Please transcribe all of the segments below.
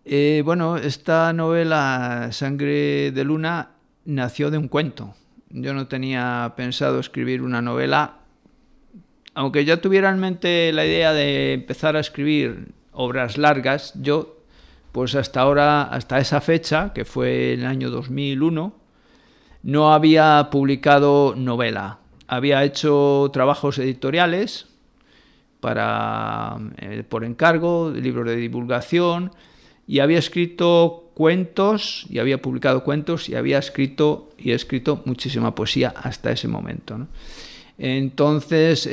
Bueno, esta novela, Sangre de Luna, nació de un cuento. Yo no tenía pensado escribir una novela, aunque ya tuviera en mente la idea de empezar a escribir obras largas. Yo, pues hasta ahora, hasta esa fecha, que fue el año 2001, no había publicado novela. Había hecho trabajos editoriales por encargo, libros de divulgación, y había escrito cuentos, y había publicado cuentos, y había escrito y he escrito muchísima poesía hasta ese momento, ¿no? Entonces,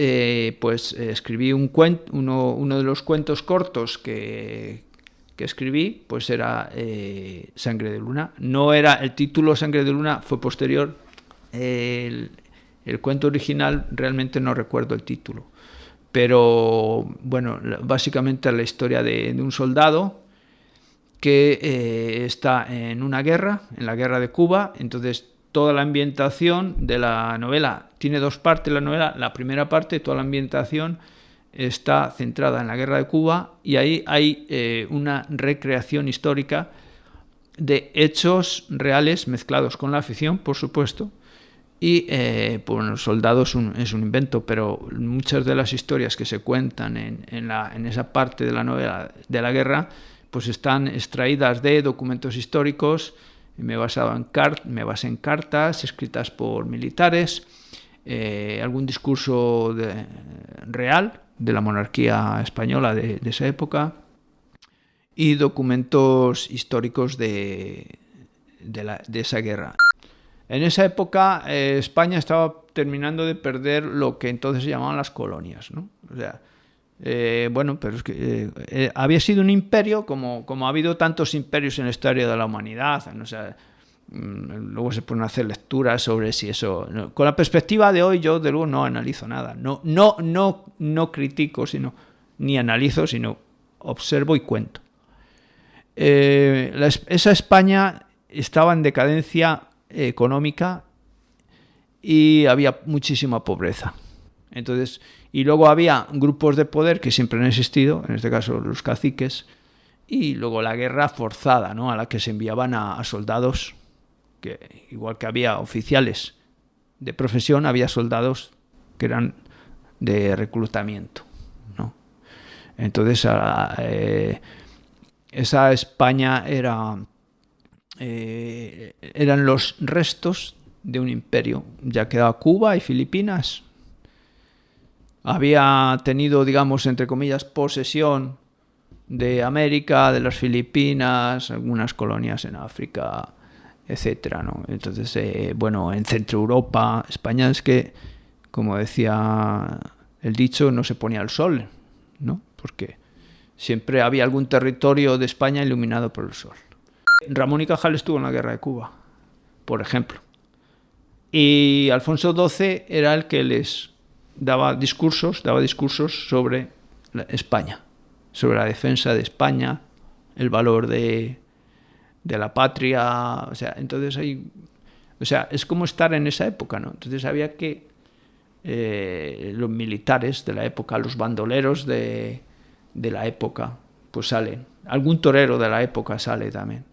pues escribí uno de los cuentos cortos que escribí, pues era Sangre de Luna. No era el título Sangre de Luna, fue posterior. El cuento original realmente no recuerdo el título, pero bueno, básicamente la historia de un soldado que está en una guerra, en la guerra de Cuba. Entonces toda la ambientación de la novela tiene dos partes. La novela, la primera parte, toda la ambientación está centrada en la guerra de Cuba, y ahí hay una recreación histórica de hechos reales mezclados con la ficción, por supuesto. Y pues, los soldados es un invento, pero muchas de las historias que se cuentan en esa parte de la novela de la guerra, pues están extraídas de documentos históricos. Me basé en cartas escritas por militares, algún discurso real de la monarquía española de esa época, y documentos históricos de esa guerra. En esa época España estaba terminando de perder lo que entonces se llamaban las colonias, ¿no? O sea, bueno, pero es que había sido un imperio, como ha habido tantos imperios en la historia de la humanidad, ¿no? O sea, luego se pueden hacer lecturas sobre si eso... No, con la perspectiva de hoy yo de luego no analizo nada, no critico, ni analizo, sino observo y cuento. Esa España estaba en decadencia económica y había muchísima pobreza. Entonces, y luego había grupos de poder que siempre han existido, en este caso los caciques, y luego la guerra forzada, ¿no? A la que se enviaban a soldados, que igual que había oficiales de profesión, había soldados que eran de reclutamiento, ¿no? Entonces esa España eran los restos de un imperio. Ya quedaba Cuba y Filipinas. Había tenido, digamos, entre comillas, posesión de América, de las Filipinas, algunas colonias en África, etcétera, ¿no? Entonces, bueno, en Centro Europa, España es que, como decía el dicho, no se ponía el sol, ¿no? Porque siempre había algún territorio de España iluminado por el sol. Ramón y Cajal estuvo en la guerra de Cuba, por ejemplo. Y Alfonso XII era el que les daba discursos sobre España, sobre la defensa de España, el valor de la patria. O sea, entonces es como estar en esa época, ¿no? Entonces había que los militares de la época, los bandoleros de la época, pues salen. Algún torero de la época sale también.